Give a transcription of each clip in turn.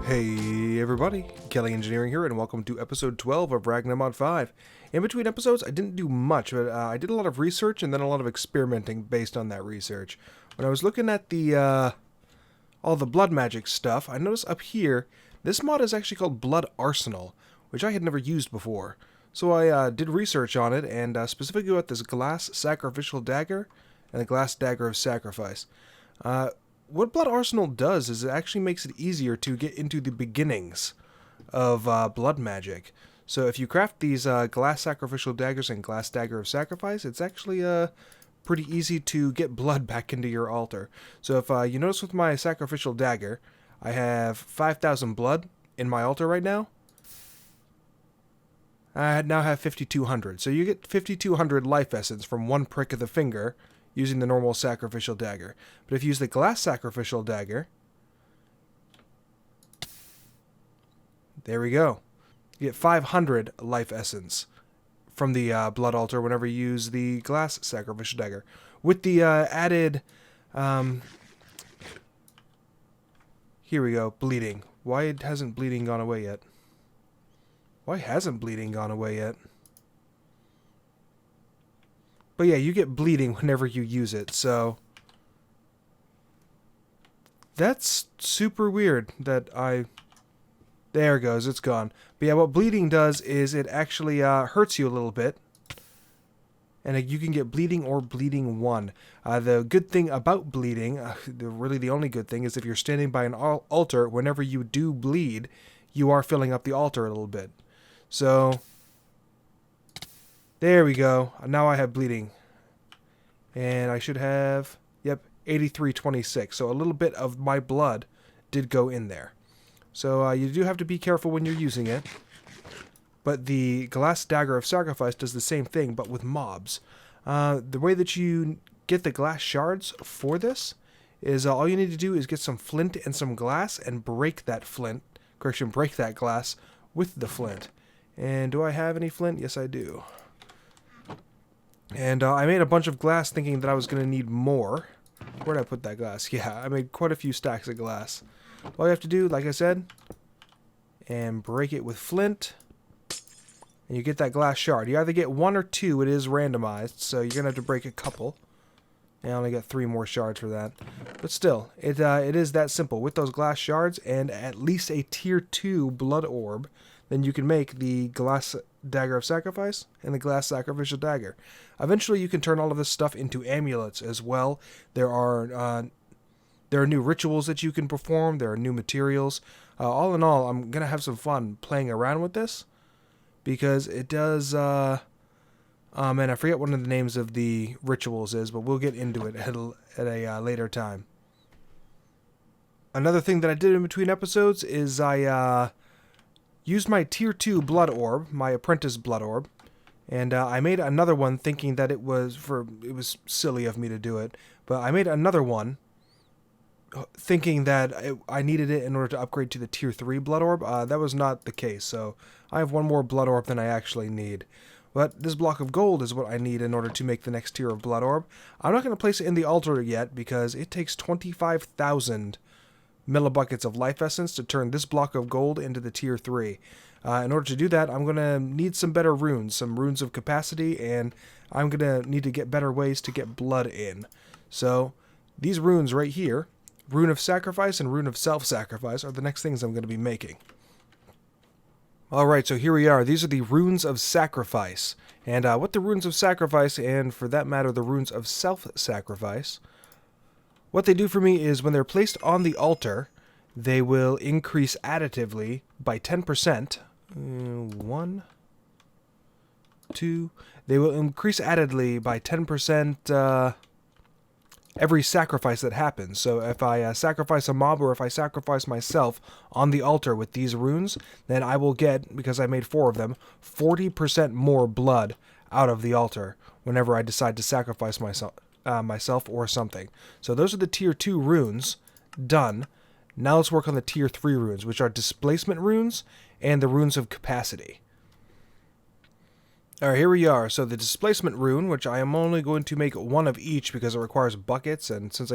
Hey everybody, Kelly Engineering here, and welcome to episode 12 of Ragnamod V. In between episodes, I didn't do much, but I did a lot of research and then a lot of experimenting based on that research. When I was looking at all the blood magic stuff, I noticed up here, this mod is actually called Blood Arsenal, which I had never used before. So I did research on it, and specifically about this glass sacrificial dagger and the glass dagger of sacrifice. What Blood Arsenal does is it actually makes it easier to get into the beginnings of blood magic. So if you craft these glass sacrificial daggers and glass dagger of sacrifice, it's actually pretty easy to get blood back into your altar. So if you notice with my sacrificial dagger, I have 5,000 blood in my altar right now. I now have 5,200. So you get 5,200 life essence from one prick of the finger using the normal sacrificial dagger. But if you use the glass sacrificial dagger, there we go. You get 500 life essence from the blood altar whenever you use the glass sacrificial dagger. With the added, here we go, bleeding. Why hasn't bleeding gone away yet? Why hasn't bleeding gone away yet? But yeah, you get bleeding whenever you use it, so that's super weird that there it goes, it's gone. But yeah, what bleeding does is it actually hurts you a little bit, and you can get bleeding or bleeding 1. The good thing about bleeding, really the only good thing, is if you're standing by an altar, whenever you do bleed, you are filling up the altar a little bit. So there we go. Now I have bleeding. And I should have, yep, 8326. So a little bit of my blood did go in there. So you do have to be careful when you're using it. But the glass dagger of sacrifice does the same thing, but with mobs. The way that you get the glass shards for this is all you need to do is get some flint and some glass and break that flint. Correction, break that glass with the flint. And do I have any flint? Yes, I do. And I made a bunch of glass thinking that I was going to need more. Where did I put that glass? Yeah, I made quite a few stacks of glass. All you have to do, like I said, and break it with flint. And you get that glass shard. You either get 1 or 2. It is randomized, so you're going to have to break a couple. And I only got 3 more shards for that. But still, it is that simple. With those glass shards and at least a tier 2 blood orb, then you can make the glass dagger of sacrifice and the glass sacrificial dagger. Eventually you can turn all of this stuff into amulets as well. There are new rituals that you can perform. There are new materials. All in all, I'm going to have some fun playing around with this because it does... and I forget what one of the names of the rituals is, but we'll get into it at a later time. Another thing that I did in between episodes is I used my tier 2 blood orb, my apprentice blood orb, and I made another one thinking that it was silly of me to do it, but I made another one thinking that I needed it in order to upgrade to the tier 3 blood orb. That was not the case, so I have one more blood orb than I actually need. But this block of gold is what I need in order to make the next tier of blood orb. I'm not going to place it in the altar yet because it takes 25,000 millibuckets of life essence to turn this block of gold into the tier 3. In order to do that, I'm going to need some better runes, some runes of capacity, and I'm going to need to get better ways to get blood in. So these runes right here, Rune of Sacrifice and Rune of Self-Sacrifice, are the next things I'm going to be making. Alright, so here we are. These are the Runes of Sacrifice. And what the Runes of Sacrifice, and for that matter the Runes of Self-Sacrifice, what they do for me is when they're placed on the altar, they will increase additively by 10%. 1, 2. They will increase additively by 10% every sacrifice that happens. So if I sacrifice a mob or if I sacrifice myself on the altar with these runes, then I will get, because I made 4 of them, 40% more blood out of the altar whenever I decide to sacrifice myself or something. So those are the tier 2 runes done. Now let's work on the tier 3 runes, which are displacement runes and the runes of capacity. Alright, here we are. So the displacement rune, which I am only going to make 1 of each because it requires buckets, and since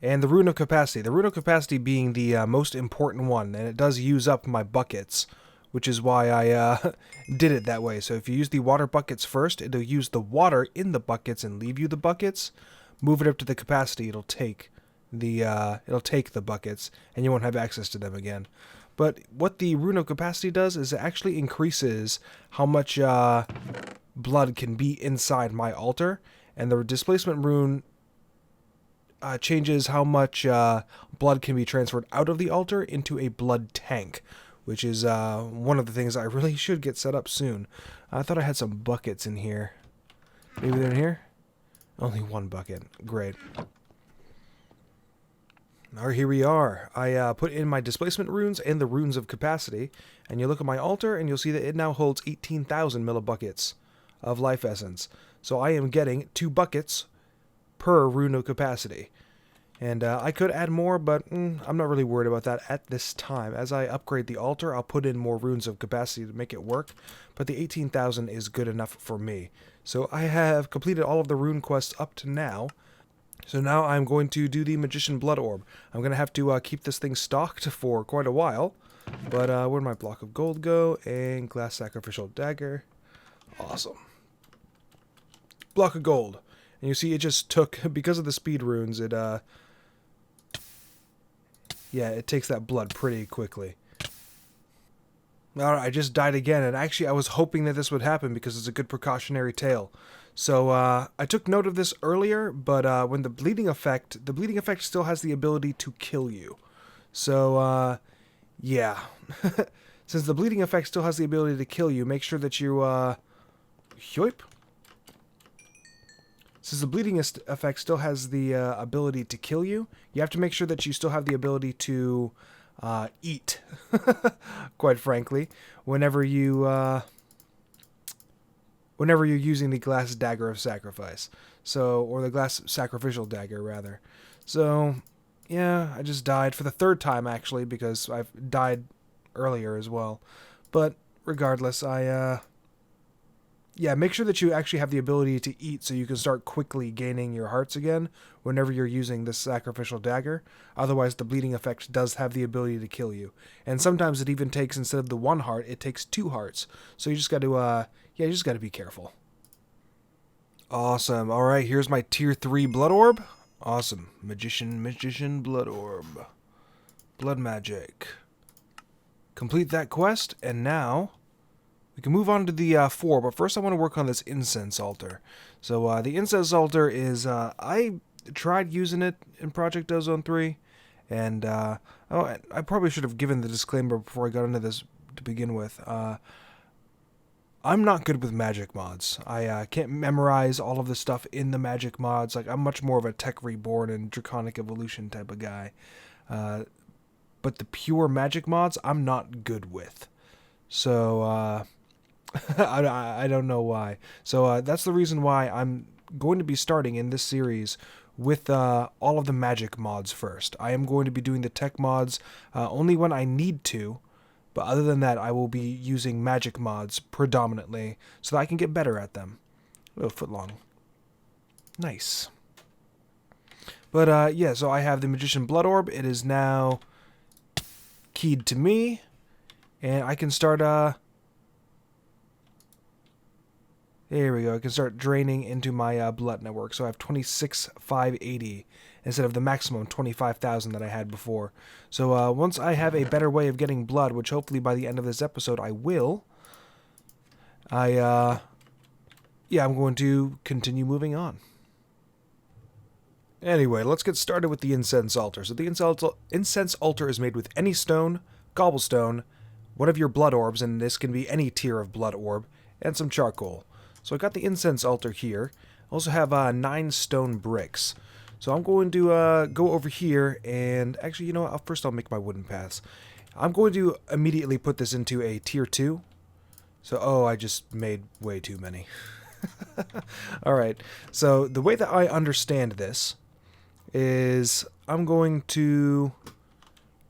And the Rune of Capacity. The Rune of Capacity being the most important one, and it does use up my buckets, which is why I did it that way. So if you use the water buckets first, it'll use the water in the buckets and leave you the buckets. Move it up to the capacity, it'll take the buckets, and you won't have access to them again. But what the Rune of Capacity does is it actually increases how much blood can be inside my altar, and the Displacement Rune changes how much blood can be transferred out of the altar into a blood tank, which is one of the things I really should get set up soon. I thought I had some buckets in here. Maybe they're in here? Only one bucket. Great. Alright, here we are. I put in my displacement runes and the runes of capacity, and you look at my altar and you'll see that it now holds 18,000 millibuckets of life essence. So I am getting 2 buckets per rune of capacity. And I could add more, but I'm not really worried about that at this time. As I upgrade the altar, I'll put in more runes of capacity to make it work, but the 18,000 is good enough for me. So I have completed all of the rune quests up to now. So now I'm going to do the Magician Blood Orb. I'm going to have to keep this thing stocked for quite a while. But where'd my block of gold go? And glass sacrificial dagger. Awesome. Block of gold. And you see it just took, because of the speed runes, it takes that blood pretty quickly. Alright, I just died again, and actually I was hoping that this would happen because it's a good precautionary tale. So, I took note of this earlier, but when the bleeding effect still has the ability to kill you. So, yeah. Since the bleeding effect still has the ability to kill you, make sure that you, yoip. Since the bleeding effect still has the ability to kill you, you have to make sure that you still have the ability to eat, quite frankly, whenever you're using the glass dagger of sacrifice. So, or the glass sacrificial dagger, rather. So, yeah, I just died for the 3rd time, actually, because I've died earlier as well. But, regardless, yeah, make sure that you actually have the ability to eat so you can start quickly gaining your hearts again whenever you're using this sacrificial dagger. Otherwise, the bleeding effect does have the ability to kill you. And sometimes it even takes, instead of the 1 heart, it takes 2 hearts. So you just got to, you just got to be careful. Awesome. All right, here's my tier 3 blood orb. Awesome. Magician blood orb. Blood magic. Complete that quest, and now we can move on to the 4, but first I want to work on this incense altar. So the incense altar is, I tried using it in Project Ozone 3, and I probably should have given the disclaimer before I got into this to begin with. I'm not good with magic mods. I can't memorize all of the stuff in the magic mods. Like, I'm much more of a Tech Reborn and Draconic Evolution type of guy. But the pure magic mods, I'm not good with. So, I don't know why. So that's the reason why I'm going to be starting in this series with all of the magic mods first. I am going to be doing the tech mods only when I need to, but other than that I will be using magic mods predominantly so that I can get better at them. Oh, foot long. Nice. But yeah, so I have the Magician Blood Orb. It is now keyed to me, and I can start there we go. I can start draining into my blood network. So I have 26,580 instead of the maximum 25,000 that I had before. So once I have a better way of getting blood, which hopefully by the end of this episode I will, yeah, I'm going to continue moving on. Anyway, let's get started with the incense altar. So the incense altar is made with any stone, cobblestone, one of your blood orbs, and this can be any tier of blood orb, and some charcoal. So I got the incense altar here. I also have 9 stone bricks. So I'm going to go over here and actually, you know what? First I'll make my wooden paths. I'm going to immediately put this into a tier 2. So, oh, I just made way too many. Alright, so the way that I understand this is I'm going to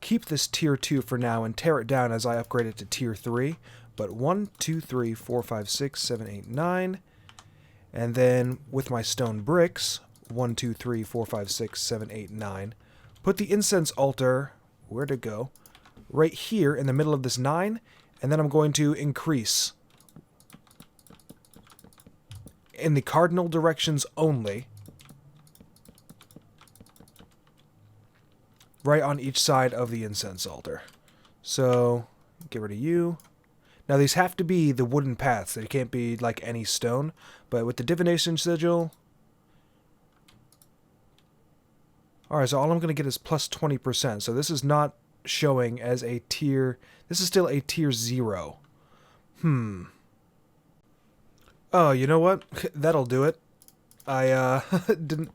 keep this tier 2 for now and tear it down as I upgrade it to tier 3. But 1, 2, 3, 4, 5, 6, 7, 8, 9. And then with my stone bricks, 1, 2, 3, 4, 5, 6, 7, 8, 9. Put the incense altar, where'd it go? Right here in the middle of this 9, and then I'm going to increase in the cardinal directions only, right on each side of the incense altar. So, get rid of you. Now these have to be the wooden paths. They can't be like any stone. But with the divination sigil... Alright, so all I'm going to get is plus 20%. So this is not showing as a tier... This is still a tier 0. Oh, you know what? That'll do it. I didn't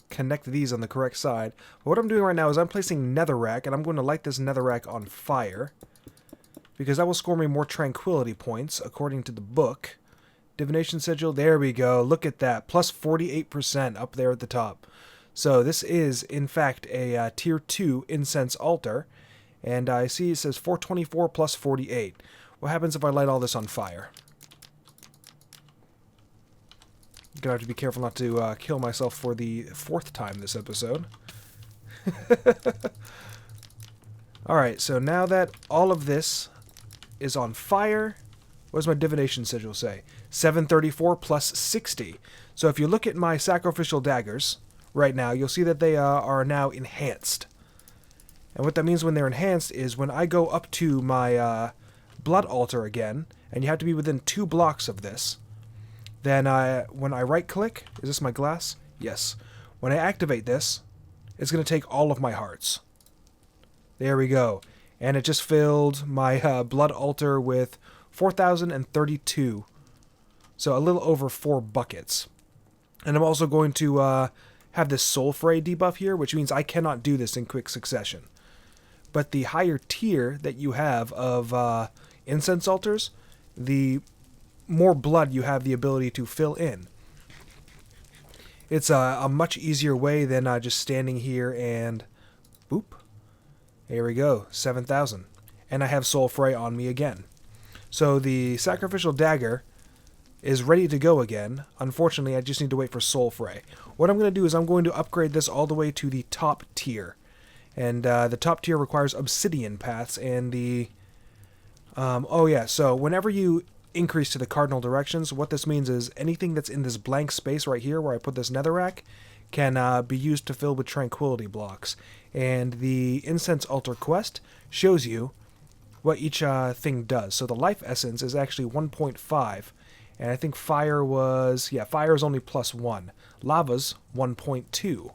connect these on the correct side. But what I'm doing right now is I'm placing netherrack, and I'm going to light this netherrack on fire, because that will score me more tranquility points, according to the book. Divination sigil, there we go. Look at that. Plus 48% up there at the top. So this is, in fact, a tier 2 incense altar. And I see it says 424 plus 48. What happens if I light all this on fire? Gonna have to be careful not to kill myself for the 4th time this episode. Alright, so now that all of this is on fire, what does my divination sigil say? 734 plus 60. So if you look at my sacrificial daggers right now, you'll see that they are now enhanced. And what that means when they're enhanced is when I go up to my blood altar again, and you have to be within 2 blocks of this, then when I right-click, is this my glass? Yes. When I activate this, it's going to take all of my hearts. There we go. And it just filled my blood altar with 4,032. So a little over 4 buckets. And I'm also going to have this soul fray debuff here, which means I cannot do this in quick succession. But the higher tier that you have of incense altars, the more blood you have the ability to fill in. It's a much easier way than just standing here and boop. There we go, 7,000. And I have Soul Fray on me again. So the sacrificial dagger is ready to go again. Unfortunately, I just need to wait for Soul Fray. What I'm going to do is I'm going to upgrade this all the way to the top tier. And the top tier requires obsidian paths and the... oh yeah, so whenever you increase to the cardinal directions, what this means is anything that's in this blank space right here where I put this netherrack can be used to fill with tranquility blocks. And the incense altar quest shows you what each thing does. So the life essence is actually 1.5, and I think fire was, yeah, fire is only plus 1. Lava's 1.2.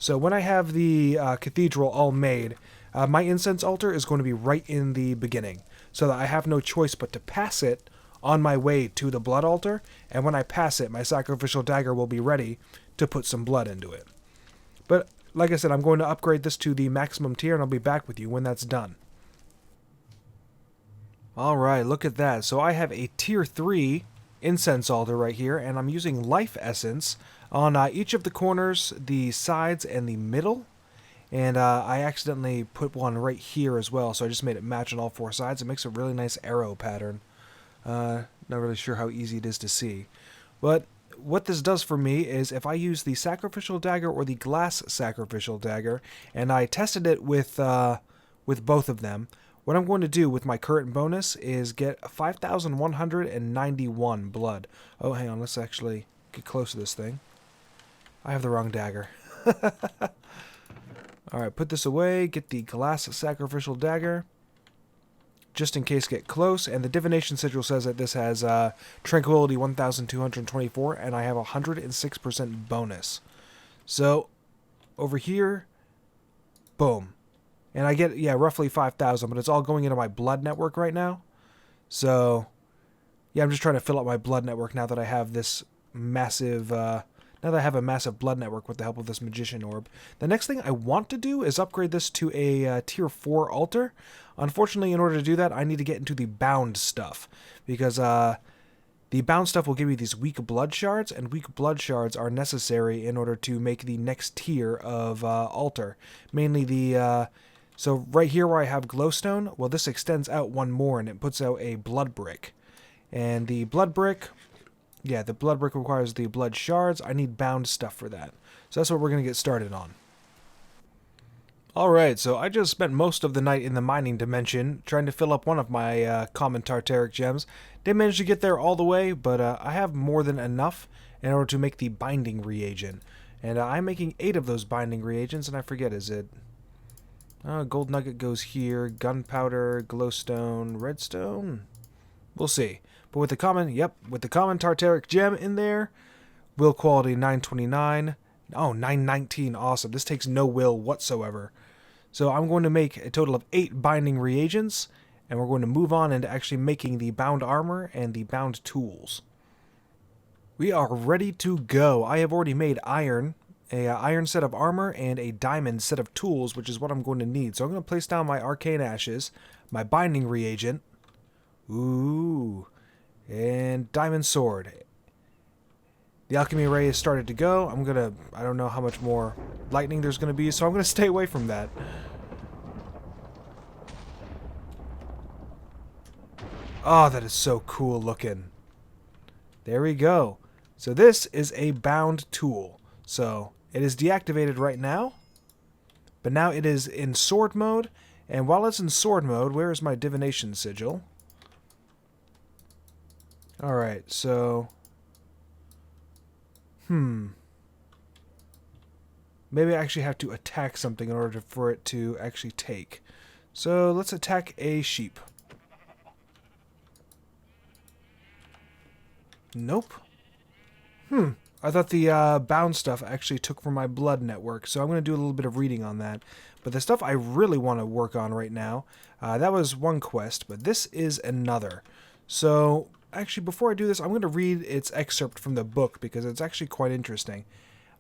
So when I have the cathedral all made, my incense altar is going to be right in the beginning, so that I have no choice but to pass it on my way to the blood altar, and when I pass it, my sacrificial dagger will be ready to put some blood into it. But, like I said, I'm going to upgrade this to the maximum tier, and I'll be back with you when that's done. Alright, look at that. So I have a tier 3 incense altar right here, and I'm using life essence on each of the corners, the sides, and the middle. And I accidentally put one right here as well, so I just made it match on all 4 sides. It makes a really nice arrow pattern. Not really sure how easy it is to see. But what this does for me is if I use the sacrificial dagger or the glass sacrificial dagger, and I tested it with both of them, what I'm going to do with my current bonus is get 5,191 blood. Oh, hang on, let's actually get close to this thing. I have the wrong dagger. Alright, put this away, get the glass sacrificial dagger. Just in case, get close. And the divination sigil says that this has tranquility 1,224, and I have 106% bonus. So, over here, boom. And I get, yeah, roughly 5,000, but it's all going into my blood network right now. So, yeah, I'm just trying to fill up my blood network now that I have this massive... now that I have a massive blood network with the help of this magician orb. The next thing I want to do is upgrade this to a tier 4 altar. Unfortunately, in order to do that, I need to get into the bound stuff. Because the bound stuff will give you these weak blood shards, and weak blood shards are necessary in order to make the next tier of altar. Mainly the... so right here where I have glowstone, well, this extends out one more, and it puts out a blood brick. And the blood brick Yeah, the blood brick requires the blood shards. I need bound stuff for that. So that's what we're going to get started on. Alright, so I just spent most of the night in the mining dimension trying to fill up one of my common tartaric gems. Didn't manage to get there all the way, but I have more than enough in order to make the binding reagent. And I'm making 8 of those binding reagents, and I forget, is it... gold nugget goes here, gunpowder, glowstone, redstone? We'll see. But with the common, with the common tartaric gem in there, will quality 929. Oh, 919, awesome. This takes no will whatsoever. So I'm going to make a total of 8 binding reagents, and we're going to move on into actually making the bound armor and the bound tools. We are ready to go. I have already made iron, a iron set of armor, and a diamond set of tools, which is what I'm going to need. So I'm going to place down my arcane ashes, my binding reagent, and diamond sword. The alchemy ray has started to go. I don't know how much more lightning there's going to be, so I'm going to stay away from that. Oh, that is so cool looking. There we go. So this is a bound tool. So it is deactivated right now, but now it is in sword mode. And while it's in sword mode, where is my divination sigil? Alright, so... Maybe I actually have to attack something in order for it to actually take. So let's attack a sheep. Nope. I thought the bound stuff actually took from my blood network, so I'm going to do a little bit of reading on that. But the stuff I really want to work on right now, that was one quest, but this is another. So... Actually, before I do this, I'm going to read its excerpt from the book because it's actually quite interesting.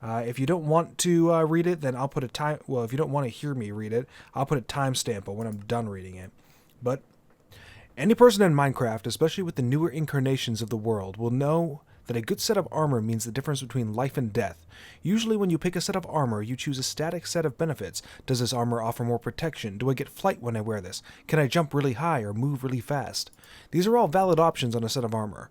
If you don't want to read it, then I'll put a time... Well, if you don't want to hear me read it, I'll put a timestamp on when I'm done reading it. But any person in Minecraft, especially with the newer incarnations of the world, will know that a good set of armor means the difference between life and death. Usually when you pick a set of armor, you choose a static set of benefits. Does this armor offer more protection? Do I get flight when I wear this? Can I jump really high or move really fast? These are all valid options on a set of armor.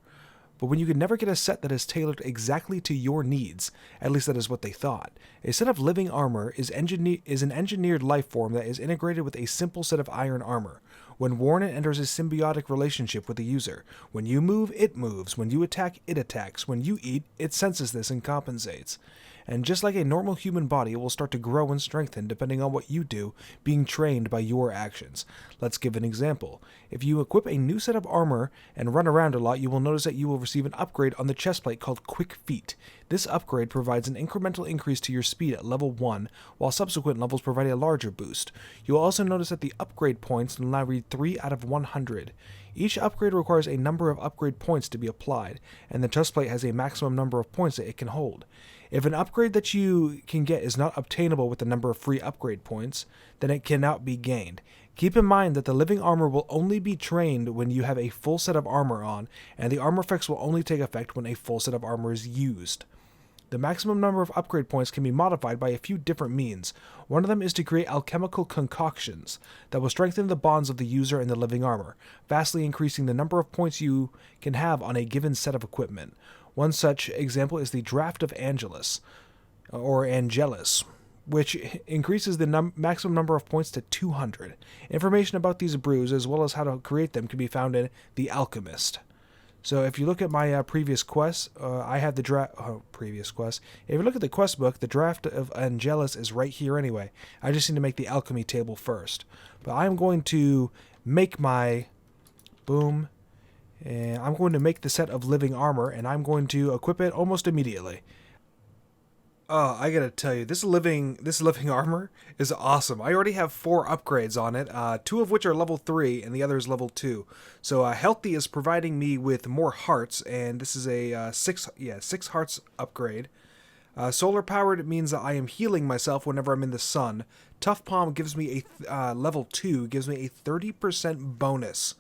But when you could never get a set that is tailored exactly to your needs, at least that is what they thought, a set of living armor is an engineered life form that is integrated with a simple set of iron armor. When worn, it enters a symbiotic relationship with the user. When you move, it moves. When you attack, it attacks. When you eat, it senses this and compensates. And just like a normal human body, it will start to grow and strengthen depending on what you do, being trained by your actions. Let's give an example. If you equip a new set of armor and run around a lot, you will notice that you will receive an upgrade on the chestplate called Quick Feet. This upgrade provides an incremental increase to your speed at level 1, while subsequent levels provide a larger boost. You will also notice that the upgrade points will now read 3 out of 100. Each upgrade requires a number of upgrade points to be applied, and the chestplate has a maximum number of points that it can hold. If an upgrade that you can get is not obtainable with the number of free upgrade points, then it cannot be gained. Keep in mind that the living armor will only be trained when you have a full set of armor on, and the armor effects will only take effect when a full set of armor is used. The maximum number of upgrade points can be modified by a few different means. One of them is to create alchemical concoctions that will strengthen the bonds of the user and the living armor, vastly increasing the number of points you can have on a given set of equipment. One such example is the Draft of Angelus, or Angelus, which increases the maximum number of points to 200. Information about these brews, as well as how to create them, can be found in The Alchemist. So if you look at my previous quests, I had the previous quest. If you look at the quest book, the Draft of Angelus is right here anyway. I just need to make the alchemy table first. But I'm going to make my... Boom. And I'm going to make the set of living armor, and I'm going to equip it almost immediately. Oh, I gotta tell you, this living armor is awesome. I already have 4 upgrades on it, 2 of which are level 3, and the other is level 2. So Healthy is providing me with more hearts, and this is a 6 hearts upgrade. Solar powered means that I am healing myself whenever I'm in the sun. Tough Palm gives me a level 2, gives me a 30% bonus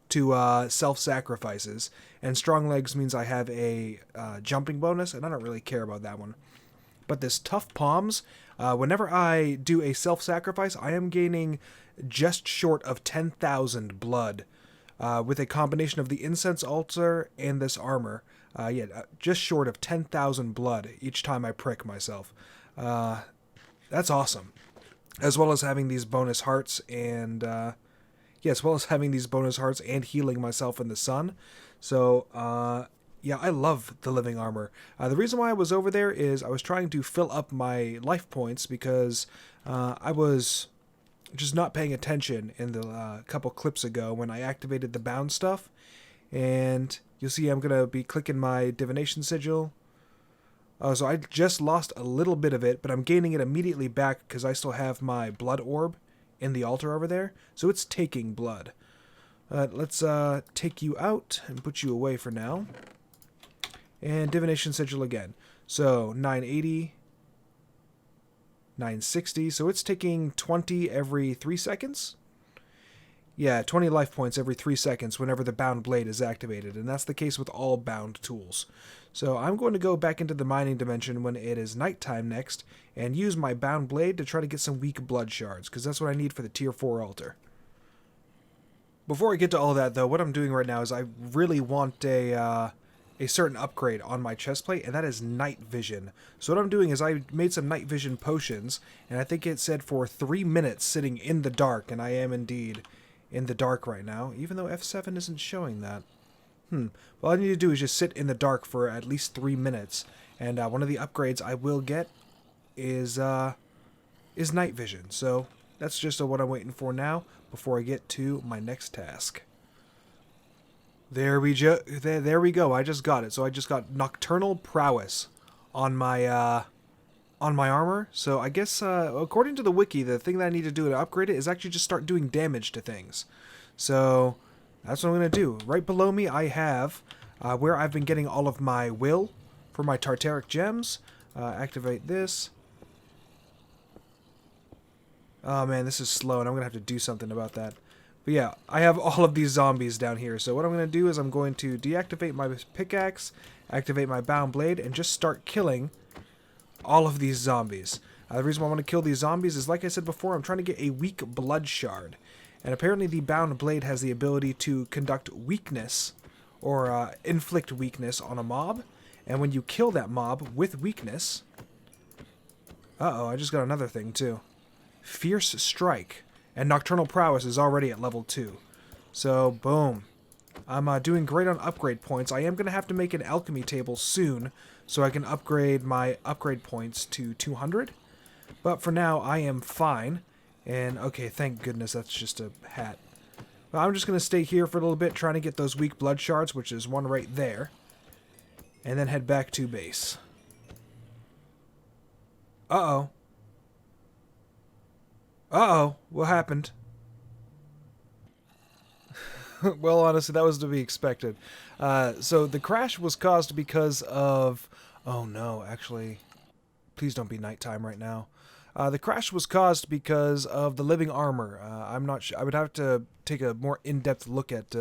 to self-sacrifices, and Strong Legs means I have a jumping bonus, and I don't really care about that one. But this Tough Palms, whenever I do a self-sacrifice, I am gaining just short of 10,000 blood. With a combination of the Incense altar and this armor, just short of 10,000 blood each time I prick myself. That's awesome. As well as having these bonus hearts and healing myself in the sun. So, I love the living armor. The reason why I was over there is I was trying to fill up my life points because I was just not paying attention in the couple clips ago when I activated the bound stuff. And you'll see I'm going to be clicking my divination sigil. So I just lost a little bit of it, but I'm gaining it immediately back because I still have my blood orb in the altar over there. So it's taking blood. Let's take you out and put you away for now. And divination sigil again. So 980, 960. So it's taking 20 every 3 seconds. Yeah, 20 life points every 3 seconds whenever the bound blade is activated, and that's the case with all bound tools. So I'm going to go back into the mining dimension when it is nighttime next, and use my bound blade to try to get some weak blood shards, because that's what I need for the tier 4 altar. Before I get to all that, though, what I'm doing right now is I really want a certain upgrade on my chestplate, and that is night vision. So what I'm doing is I made some night vision potions, and I think it said for 3 minutes sitting in the dark, and I am indeed in the dark right now, even though F7 isn't showing that. All I need to do is just sit in the dark for at least 3 minutes, and one of the upgrades I will get is night vision. So that's just what I'm waiting for now before I get to my next task. There we go. I just got it. So I just got Nocturnal Prowess on my armor. So I guess according to the wiki, the thing that I need to do to upgrade it is actually just start doing damage to things. So that's what I'm going to do. Right below me I have where I've been getting all of my will for my Tartaric gems. Activate this. Oh man, this is slow and I'm going to have to do something about that. But yeah, I have all of these zombies down here. So what I'm going to do is I'm going to deactivate my pickaxe, activate my bound blade, and just start killing all of these zombies. The reason why I want to kill these zombies is, like I said before, I'm trying to get a weak blood shard. And apparently the bound blade has the ability to conduct weakness, or inflict weakness on a mob. And when you kill that mob with weakness... Uh-oh, I just got another thing too. Fierce Strike. And Nocturnal Prowess is already at level 2. So, boom. I'm doing great on upgrade points. I am going to have to make an alchemy table soon so I can upgrade my upgrade points to 200. But for now, I am fine. And, okay, thank goodness that's just a hat. Well, I'm just going to stay here for a little bit trying to get those weak blood shards, which is one right there. And then head back to base. Uh-oh. Uh-oh, what happened? Well, honestly, that was to be expected. So the crash was caused because of... Oh no, actually, please don't be nighttime right now. The crash was caused because of the living armor. I'm not sure. I would have to take a more in-depth look at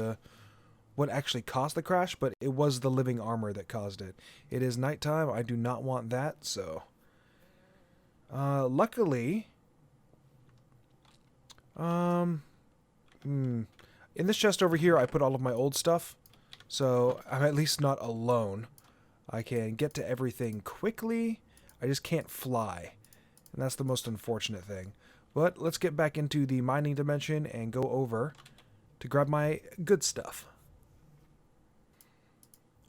what actually caused the crash, but it was the living armor that caused it. It is nighttime. I do not want that, so... luckily... In this chest over here, I put all of my old stuff, so I'm at least not alone. I can get to everything quickly. I just can't fly, and that's the most unfortunate thing. But let's get back into the mining dimension and go over to grab my good stuff.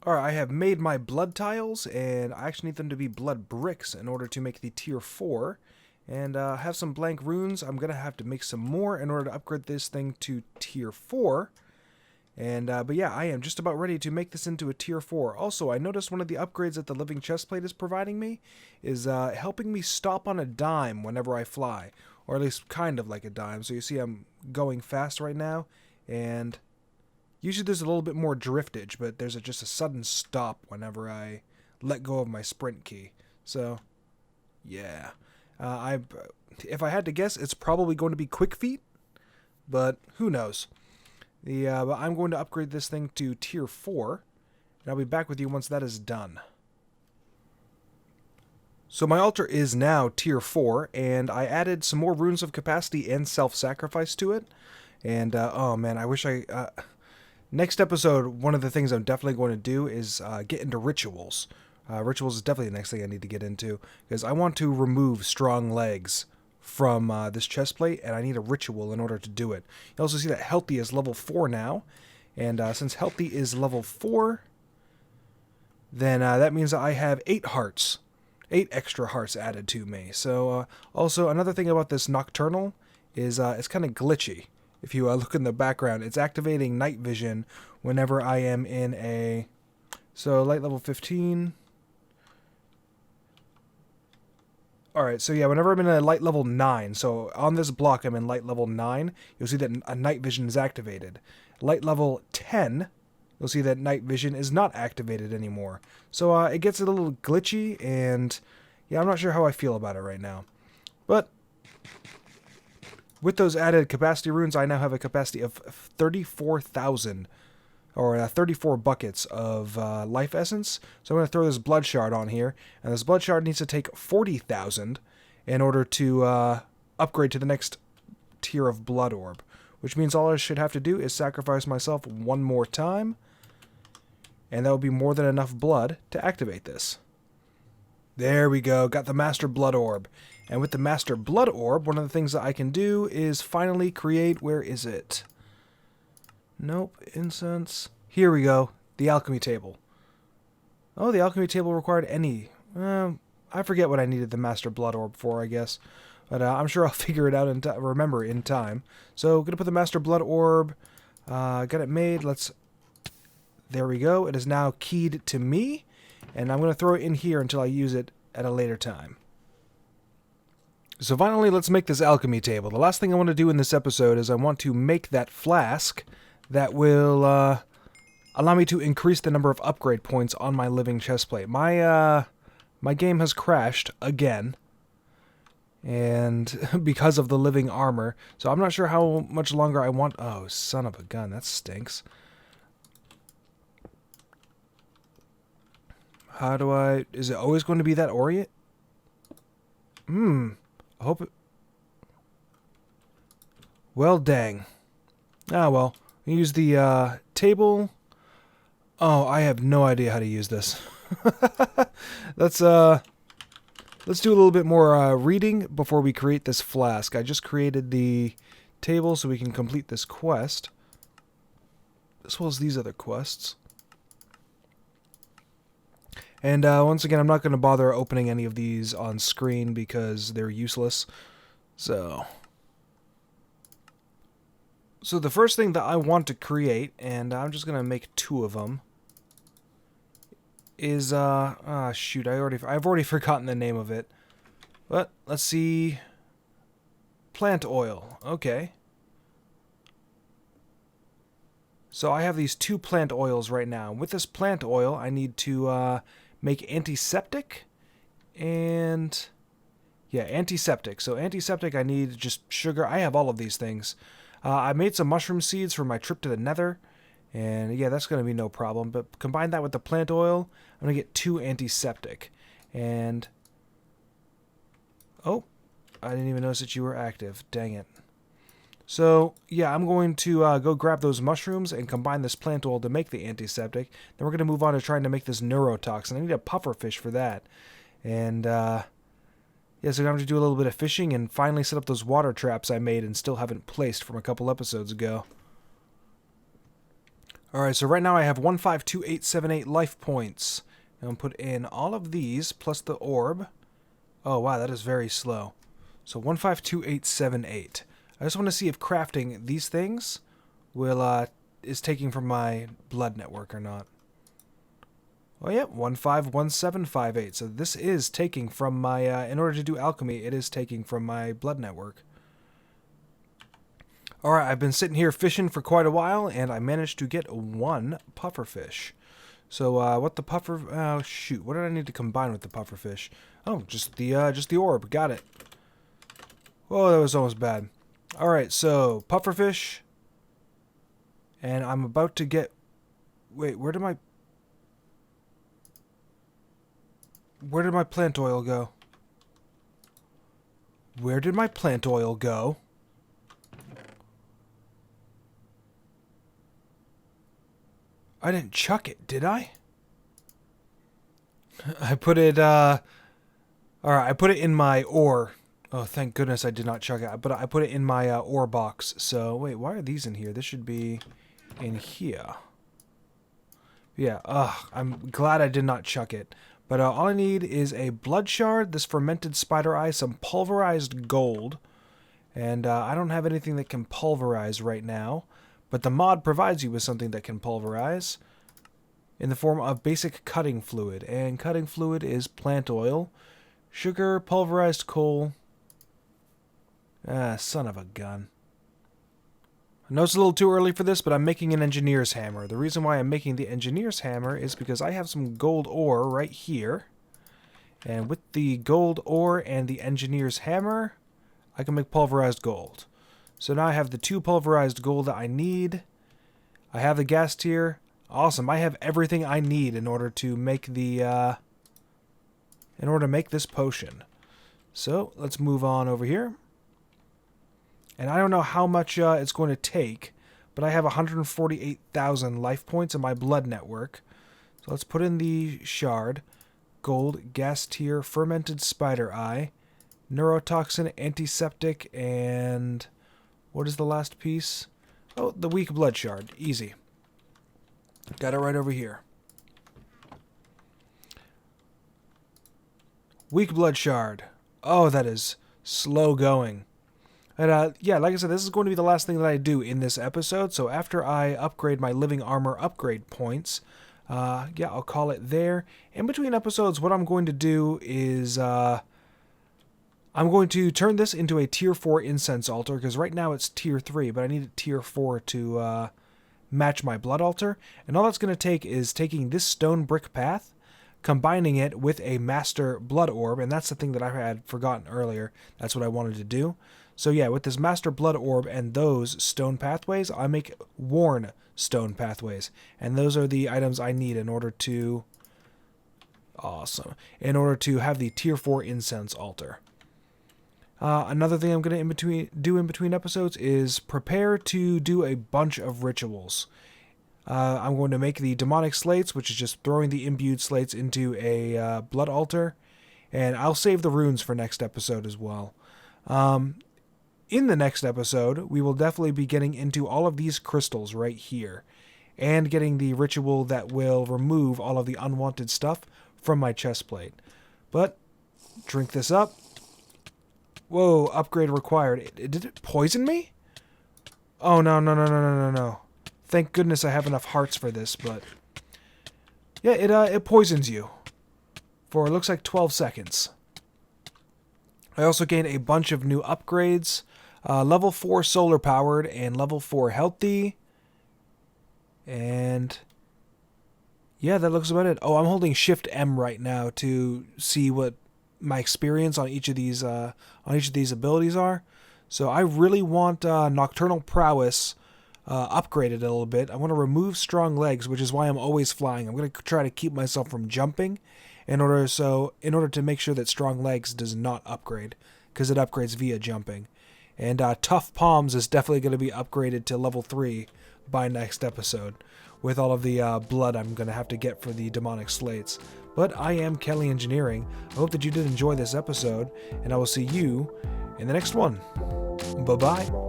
Alright, I have made my blood tiles, and I actually need them to be blood bricks in order to make the tier 4. And have some blank runes. I'm going to have to make some more in order to upgrade this thing to tier 4. And but yeah, I am just about ready to make this into a tier 4. Also, I noticed one of the upgrades that the living chestplate is providing me is helping me stop on a dime whenever I fly. Or at least kind of like a dime. So you see I'm going fast right now. And usually there's a little bit more driftage, but there's just a sudden stop whenever I let go of my sprint key. So, yeah. If I had to guess, it's probably going to be quick feet, but who knows. But I'm going to upgrade this thing to tier 4, and I'll be back with you once that is done. So my altar is now tier 4, and I added some more runes of capacity and self-sacrifice to it. And, oh man, I wish I... Next episode, one of the things I'm definitely going to do is get into rituals. Rituals is definitely the next thing I need to get into, because I want to remove strong legs from this chest plate, and I need a ritual in order to do it. You also see that healthy is level 4 now, and since healthy is level 4, then that means I have 8 hearts. 8 extra hearts added to me. So also another thing about this Nocturnal is it's kind of glitchy. If you look in the background, it's activating night vision whenever I am in a... So light level 15... Alright, so yeah, whenever I'm in a light level 9, so on this block I'm in light level 9, you'll see that a night vision is activated. Light level 10, you'll see that night vision is not activated anymore. So it gets a little glitchy, and yeah, I'm not sure how I feel about it right now. But with those added capacity runes, I now have a capacity of 34,000, or 34 buckets of life essence. So I'm going to throw this blood shard on here, and this blood shard needs to take 40,000 in order to upgrade to the next tier of blood orb, which means all I should have to do is sacrifice myself one more time, and that will be more than enough blood to activate this. There we go, got the Master Blood Orb. And with the Master Blood Orb, one of the things that I can do is finally create, where is it? Nope, incense. Here we go, the alchemy table. Oh, the alchemy table required any. I forget what I needed the Master Blood Orb for, I guess. But I'm sure I'll figure it out and remember in time. So, gonna put the Master Blood Orb. Got it made. There we go. It is now keyed to me. And I'm gonna throw it in here until I use it at a later time. So finally, let's make this alchemy table. The last thing I want to do in this episode is I want to make that flask that will allow me to increase the number of upgrade points on my living chestplate. My game has crashed again, and because of the living armor, so I'm not sure how much longer I want. Oh, son of a gun, that stinks. How do I... Is it always going to be that orient? I hope it... Well, dang. Ah, well. Use the table. Oh, I have no idea how to use this. Let's do a little bit more reading before we create this flask. I just created the table so we can complete this quest, as well as these other quests. And once again, I'm not going to bother opening any of these on screen because they're useless. So the first thing that I want to create, and I'm just going to make 2 of them, is shoot, I've already forgotten the name of it. But let's see. Plant oil. Okay. So I have these 2 plant oils right now. With this plant oil, I need to make antiseptic and yeah, antiseptic. So antiseptic, I need just sugar. I have all of these things. I made some mushroom seeds for my trip to the Nether, and yeah, that's going to be no problem. But combine that with the plant oil, I'm going to get 2 antiseptic. And oh, I didn't even notice that you were active. Dang it. So yeah, I'm going to go grab those mushrooms and combine this plant oil to make the antiseptic. Then we're going to move on to trying to make this neurotoxin. I need a pufferfish for that. And yeah, so I'm going to do a little bit of fishing and finally set up those water traps I made and still haven't placed from a couple episodes ago. Alright, so right now I have 152878 life points. And I'll put in all of these plus the orb. Oh wow, that is very slow. So 152878. I just want to see if crafting these things will is taking from my blood network or not. Oh yeah, 151758. So this is taking from my, in order to do alchemy, it is taking from my blood network. Alright, I've been sitting here fishing for quite a while, and I managed to get 1 pufferfish. So, what the puffer... Oh, shoot. What did I need to combine with the pufferfish? Oh, just the orb. Got it. Oh, that was almost bad. Alright, so, pufferfish. And I'm about to get... Wait, where did my plant oil go? Where did my plant oil go? I didn't chuck it, did I? I put it, alright, I put it in my ore. Oh, thank goodness I did not chuck it. But I put it in my ore box. So, wait, why are these in here? This should be in here. Yeah, I'm glad I did not chuck it. But all I need is a blood shard, this fermented spider eye, some pulverized gold. And I don't have anything that can pulverize right now. But the mod provides you with something that can pulverize in the form of basic cutting fluid. And cutting fluid is plant oil, sugar, pulverized coal. Ah, son of a gun. I know it's a little too early for this, but I'm making an engineer's hammer. The reason why I'm making the engineer's hammer is because I have some gold ore right here. And with the gold ore and the engineer's hammer, I can make pulverized gold. So now I have the 2 pulverized gold that I need. I have the gas tier. Awesome. I have everything I need in order to make the this potion. So let's move on over here. And I don't know how much it's going to take, but I have 148,000 life points in my blood network. So let's put in the shard, gold, gas tier, fermented spider eye, neurotoxin, antiseptic, and what is the last piece? Oh, the weak blood shard. Easy. Got it right over here. Weak blood shard. Oh, that is slow going. And yeah, like I said, this is going to be the last thing that I do in this episode. So after I upgrade my living armor upgrade points, yeah, I'll call it there. In between episodes, what I'm going to do is I'm going to turn this into a tier 4 incense altar, because right now it's tier 3, but I need a tier 4 to match my blood altar. And all that's going to take is taking this stone brick path, combining it with a master blood orb, and that's the thing that I had forgotten earlier. That's what I wanted to do. So yeah, with this master blood orb and those stone pathways, I make worn stone pathways. And those are the items I need in order to... Awesome. In order to have the tier 4 incense altar. Another thing I'm going to do in between episodes is prepare to do a bunch of rituals. I'm going to make the demonic slates, which is just throwing the imbued slates into a blood altar. And I'll save the runes for next episode as well. In the next episode, we will definitely be getting into all of these crystals right here. And getting the ritual that will remove all of the unwanted stuff from my chest plate. But, drink this up. Whoa, upgrade required. Did it poison me? Oh, no. Thank goodness I have enough hearts for this, but... Yeah, it poisons you. For, it looks like 12 seconds. I also gained a bunch of new upgrades. Level 4 solar powered and level 4 healthy. And... yeah, that looks about it. Oh, I'm holding Shift M right now to see what my experience on each of these abilities are. So I really want Nocturnal Prowess upgraded a little bit. I want to remove Strong Legs, which is why I'm always flying. I'm going to try to keep myself from jumping in order to make sure that Strong Legs does not upgrade, because it upgrades via jumping. And Tough Palms is definitely going to be upgraded to level 3 by next episode, with all of the blood I'm going to have to get for the demonic slates. But I am Kelly Engineering. I hope that you did enjoy this episode, and I will see you in the next one. Bye-bye.